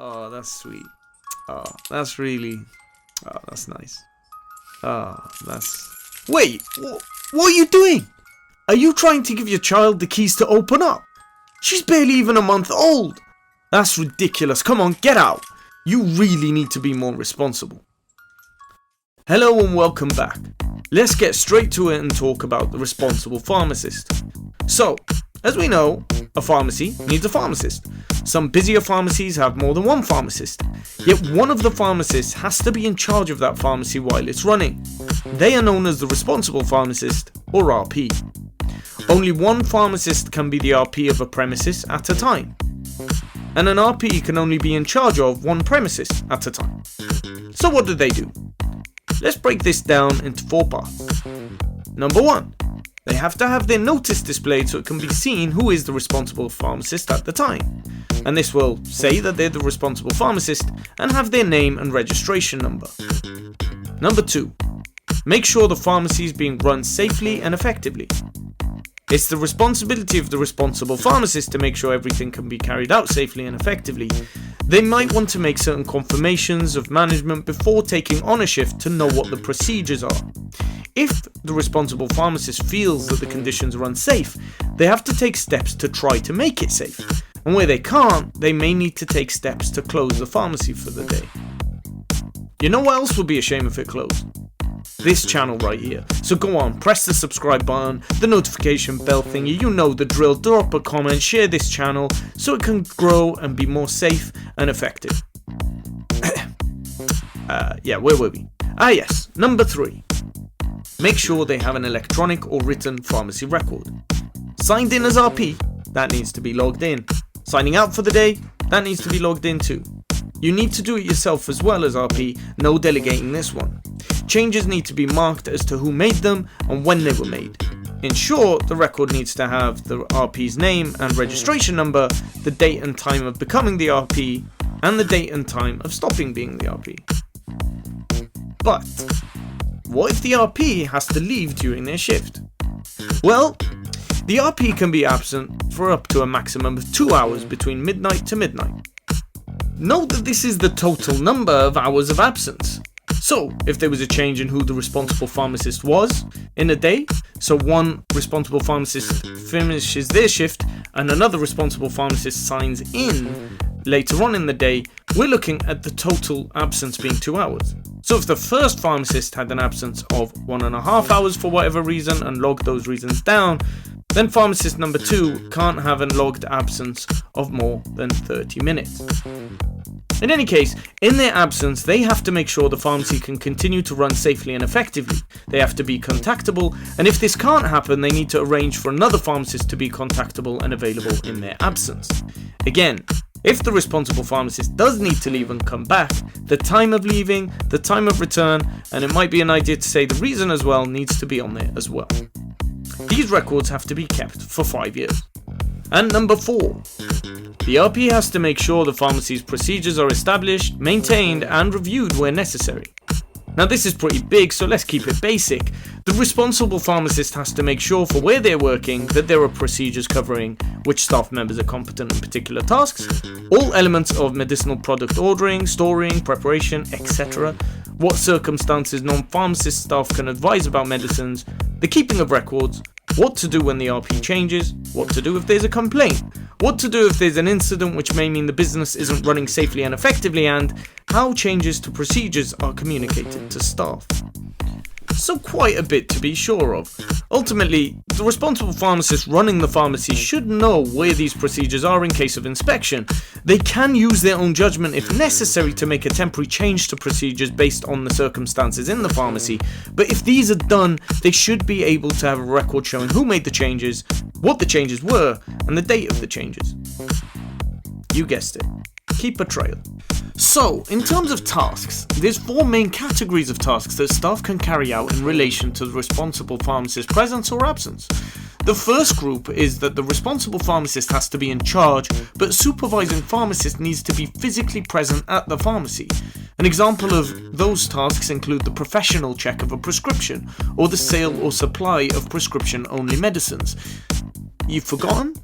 Oh, that's sweet. Oh, that's really... Oh, that's nice. Oh, that's... Wait, what are you doing? Are you trying to give your child the keys to open up? She's barely even a month old. That's ridiculous. Come on, get out. You really need to be more responsible. Hello and welcome back. Let's get straight to it and talk about the responsible pharmacist. So, as we know, a pharmacy needs a pharmacist. Some busier pharmacies have more than one pharmacist. Yet one of the pharmacists has to be in charge of that pharmacy while it's running. They are known as the responsible pharmacist, or RP. Only one pharmacist can be the RP of a premises at a time. And an RP can only be in charge of one premises at a time. So what do they do? Let's break this down into 4 parts. Number 1. They have to have their notice displayed so it can be seen who is the responsible pharmacist at the time. And this will say that they're the responsible pharmacist and have their name and registration number. Number 2. Make sure the pharmacy is being run safely and effectively. It's the responsibility of the responsible pharmacist to make sure everything can be carried out safely and effectively. They might want to make certain confirmations of management before taking on a shift to know what the procedures are. If the responsible pharmacist feels that the conditions are unsafe, they have to take steps to try to make it safe. And where they can't, they may need to take steps to close the pharmacy for the day. You know what else would be a shame if it closed? This channel right here. So go on, press the subscribe button, the notification bell thingy, you know the drill, drop a comment, share this channel so it can grow and be more safe and effective. Where were we? Yes, number 3. Make sure they have an electronic or written pharmacy record. Signed in as RP, that needs to be logged in. Signing out for the day, that needs to be logged in too. You need to do it yourself as well as RP, no delegating this one. Changes need to be marked as to who made them and when they were made. In short, the record needs to have the RP's name and registration number, the date and time of becoming the RP, and the date and time of stopping being the RP. But, what if the RP has to leave during their shift? Well, the RP can be absent for up to a maximum of 2 hours between midnight to midnight. Note that this is the total number of hours of absence. So, if there was a change in who the responsible pharmacist was in a day, so one responsible pharmacist finishes their shift and another responsible pharmacist signs in later on in the day, we're looking at the total absence being 2 hours. So if the first pharmacist had an absence of 1.5 hours for whatever reason and logged those reasons down, then pharmacist number 2 can't have a logged absence of more than 30 minutes. In any case, in their absence, they have to make sure the pharmacy can continue to run safely and effectively. They have to be contactable, and if this can't happen, they need to arrange for another pharmacist to be contactable and available in their absence. Again, if the responsible pharmacist does need to leave and come back, the time of leaving, the time of return, and it might be an idea to say the reason as well, needs to be on there as well. These records have to be kept for 5 years. And number 4. The RP has to make sure the pharmacy's procedures are established, maintained, and reviewed where necessary. Now this is pretty big, so let's keep it basic. The responsible pharmacist has to make sure for where they're working that there are procedures covering which staff members are competent in particular tasks, all elements of medicinal product ordering, storing, preparation, etc., what circumstances non-pharmacist staff can advise about medicines, the keeping of records, what to do when the RP changes, what to do if there's a complaint, what to do if there's an incident which may mean the business isn't running safely and effectively, and how changes to procedures are communicated to staff. So quite a bit to be sure of. Ultimately, the responsible pharmacist running the pharmacy should know where these procedures are in case of inspection. They can use their own judgment if necessary to make a temporary change to procedures based on the circumstances in the pharmacy, but if these are done, they should be able to have a record showing who made the changes, what the changes were, and the date of the changes. You guessed it. Keep a trail. So, in terms of tasks, there's 4 main categories of tasks that staff can carry out in relation to the responsible pharmacist's presence or absence. The first group is that the responsible pharmacist has to be in charge, but supervising pharmacist needs to be physically present at the pharmacy. An example of those tasks include the professional check of a prescription, or the sale or supply of prescription-only medicines. You've forgotten?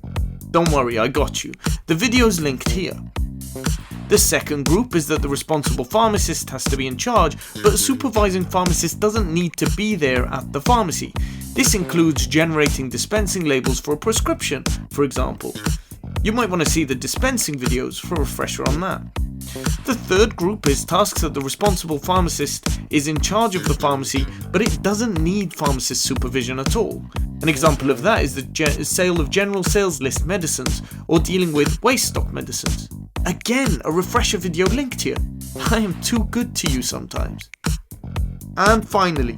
Don't worry, I got you. The video's linked here. The second group is that the responsible pharmacist has to be in charge, but a supervising pharmacist doesn't need to be there at the pharmacy. This includes generating dispensing labels for a prescription, for example. You might want to see the dispensing videos for a refresher on that. The third group is tasks that the responsible pharmacist is in charge of the pharmacy, but it doesn't need pharmacist supervision at all. An example of that is the sale of general sales list medicines or dealing with waste stock medicines. Again, a refresher video linked here. I am too good to you sometimes. And finally,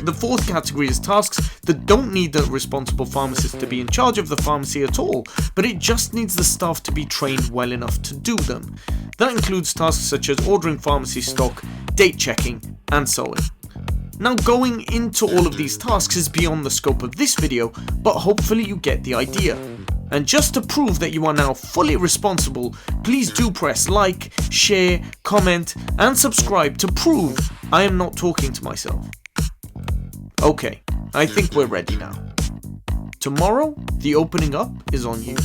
the fourth category is tasks that don't need the responsible pharmacist to be in charge of the pharmacy at all, but it just needs the staff to be trained well enough to do them. That includes tasks such as ordering pharmacy stock, date checking, and so on. Now, going into all of these tasks is beyond the scope of this video, but hopefully you get the idea. And just to prove that you are now fully responsible, please do press like, share, comment, and subscribe to prove I am not talking to myself. Okay, I think we're ready now. Tomorrow, the opening up is on you.